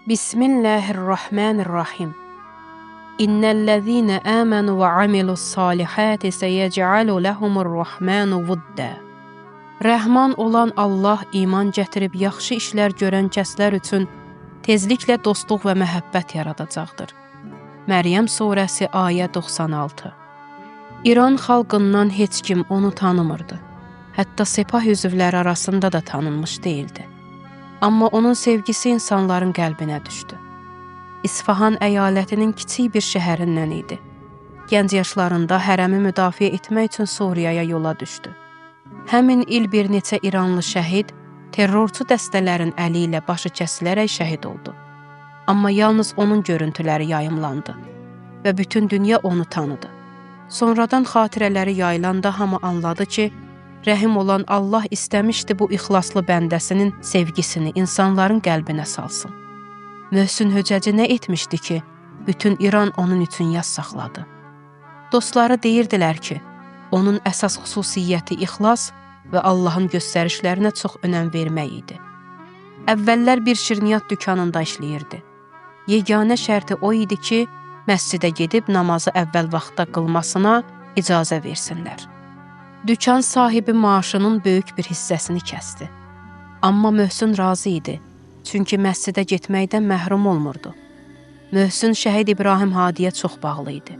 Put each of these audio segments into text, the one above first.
Bismillahirrahmanirrahim. İnnellezîne âmenû ve amilussâlihâti seyec'alu lehumurrahmanu vudda. Rəhman olan Allah iman gətirib yaxşı işlər görən kəslər üçün tezliklə dostluq və məhəbbət yaradacaqdır. Məryəm surəsi ayə 96. İran xalqından heç kim onu tanımırdı. Hətta sepah üzvləri arasında da tanınmış değildi. Amma onun sevgisi insanların qəlbinə düşdü. İsfahan əyalətinin kiçik bir şəhərindən idi. Gənc yaşlarında hərəmi müdafiə etmək üçün Suriyaya yola düşdü. Həmin il bir neçə İranlı şəhid terrorçu dəstələrin əli ilə başı kəsilərək şəhid oldu. Amma yalnız onun görüntüləri yayımlandı və bütün dünya onu tanıdı. Sonradan xatirələri yayılanda hamı anladı ki, rəhim olan Allah istəmişdi bu ixlaslı bəndəsinin sevgisini insanların qəlbinə salsın. Möhsün Höcəci nə etmişdi ki, bütün İran onun üçün yas saxladı. Dostları deyirdilər ki, onun əsas xüsusiyyəti ixlas və Allahın göstərişlərinə çox önəm vermək idi. Əvvəllər bir şirniyyat dükanında işləyirdi. Yeganə şərti o idi ki, məscidə gedib namazı əvvəl vaxtda qılmasına icazə versinlər. Dükan sahibi maaşının böyük bir hissəsini kəsdi. Amma Möhsün razı idi, çünki məscidə getməkdən məhrum olmurdu. Möhsün şəhid İbrahim Hadiyə çox bağlı idi.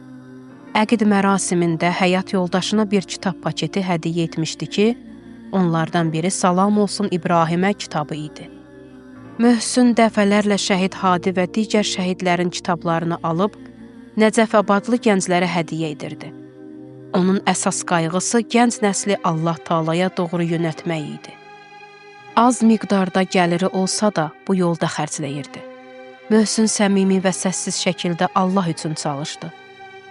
Əqid mərasimində həyat yoldaşına bir kitab paketi hədiyyə etmişdi ki, onlardan biri Salam olsun İbrahimə kitabı idi. Möhsün dəfələrlə şəhid Hadi və digər şəhidlərin kitablarını alıb Nəcəfabadlı gənclərə hədiyyə edirdi. Onun əsas qayğısı gənc nəsli Allah Taalaya doğru yönəltmək idi. Az miqdarda gəliri olsa da bu yolda xərcləyirdi. Möhsün səmimi və səssiz şəkildə Allah üçün çalışdı.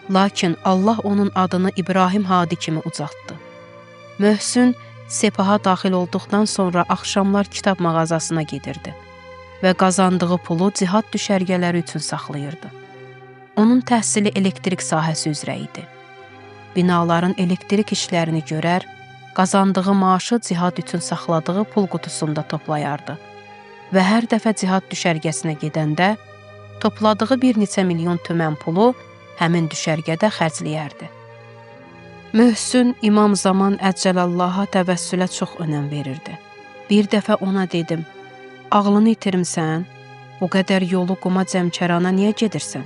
Lakin Allah onun adını İbrahim Hadi kimi ucaltdı. Möhsün sepaha daxil olduqdan sonra axşamlar kitab mağazasına gedirdi və qazandığı pulu cihad düşərgələri üçün saxlayırdı. Onun təhsili elektrik sahəsi üzrə idi. Binaların elektrik işlərini görər, qazandığı maaşı cihad üçün saxladığı pul qutusunda toplayardı və hər dəfə cihad düşərgəsinə gedəndə topladığı bir neçə milyon tümən pulu həmin düşərgədə xərcləyərdi. Möhsün İmam Zaman Əccələllaha təvəssülə çox önəm verirdi. Bir dəfə ona dedim, ağlını itirmsən, bu qədər yolu quma cəmkərana niyə gedirsən?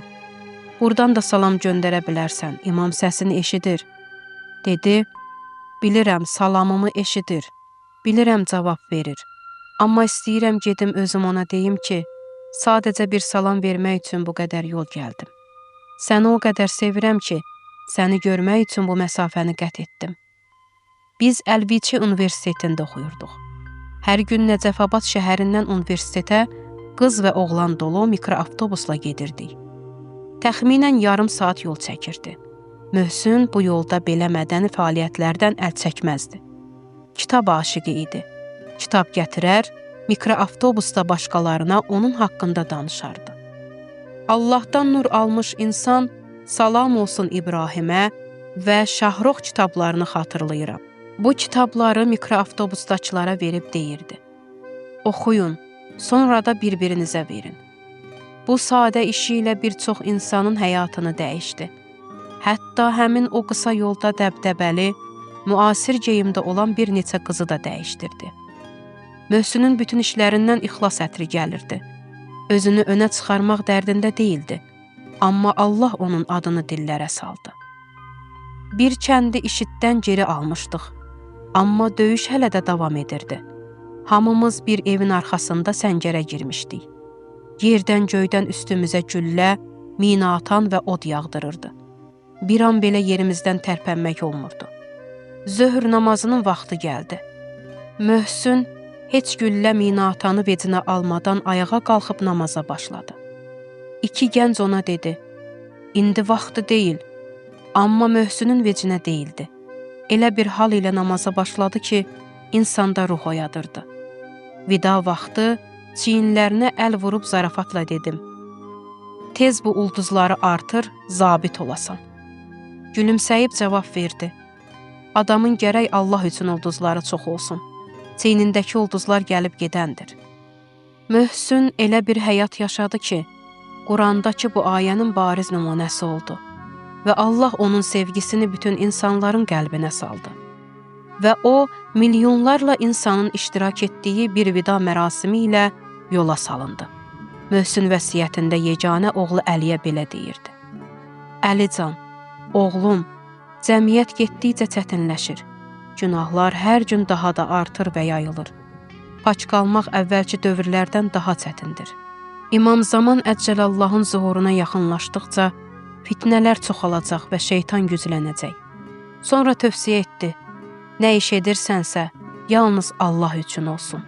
Buradan da salam göndərə bilərsən, imam səsini eşidir. Dedi, bilirəm salamımı eşidir, bilirəm cavab verir. Amma istəyirəm gedim özüm ona deyim ki, sadəcə bir salam vermək üçün bu qədər yol gəldim. Səni o qədər sevirəm ki, səni görmək üçün bu məsafəni qət etdim. Biz Əlviçi Universitetində oxuyurduq. Hər gün Nəcəfabad şəhərindən universitetə qız və oğlan dolu mikroavtobusla gedirdik. Təxminən yarım saat yol çəkirdi. Möhsün bu yolda belə mədəni fəaliyyətlərdən əl çəkməzdi. Kitab aşıqı idi. Kitab gətirər, mikroavtobusda başqalarına onun haqqında danışardı. Allahdan nur almış insan Salam olsun İbrahimə və Şahrox kitablarını xatırlayıram. Bu kitabları mikroavtobusdakılara verib deyirdi. Oxuyun, sonra da bir-birinizə verin. Bu sadə işi ilə bir çox insanın həyatını dəyişdi. Hətta həmin o qısa yolda dəbdəbəli, müasir geyimdə olan bir neçə qızı da dəyişdirdi. Möhsünün bütün işlərindən ixlas ətri gəlirdi. Özünü önə çıxarmaq dərdində deyildi. Amma Allah onun adını dillərə saldı. Bir kəndi işitdən geri almışdıq. Amma döyüş hələ də davam edirdi. Hamımız bir evin arxasında səngərə girmişdik. Yerdən göydən üstümüzə güllə, mina atan və od yağdırırdı. Bir an belə yerimizdən tərpənmək olmurdu. Zöhr namazının vaxtı gəldi. Möhsün heç güllə mina atanı vecinə almadan ayağa qalxıb namaza başladı. İki gənc ona dedi, indi vaxtı deyil, amma Möhsünün vecinə deyildi. Elə bir hal ilə namaza başladı ki, insanda ruh oyadırdı. Vida vaxtı çiyinlərinə əl vurub zarafatla dedim. Tez bu ulduzları artır, zabit olasan. Gülümsəyib cavab verdi. Adamın gərək Allah üçün ulduzları çox olsun. Çiynindəki ulduzlar gəlib gedəndir. Möhsün elə bir həyat yaşadı ki, Qurandakı bu ayənin bariz nümunəsi oldu və Allah onun sevgisini bütün insanların qəlbinə saldı. Və o, milyonlarla insanın iştirak etdiyi bir vida mərasimi ilə yola salındı. Möhsün vəsiyyətində yeganə oğlu Əliyə belə deyirdi: Əlican, oğlum, cəmiyyət getdikcə çətinləşir. Günahlar hər gün daha da artır və yayılır. Paç qalmaq əvvəlki dövrlərdən daha çətindir. İmam Zaman Əccəlallahın zuhuruna yaxınlaşdıqca fitnələr çoxalacaq və şeytan güclənəcək. Sonra tövsiyə etdi: nə iş edirsənsə, yalnız Allah üçün olsun.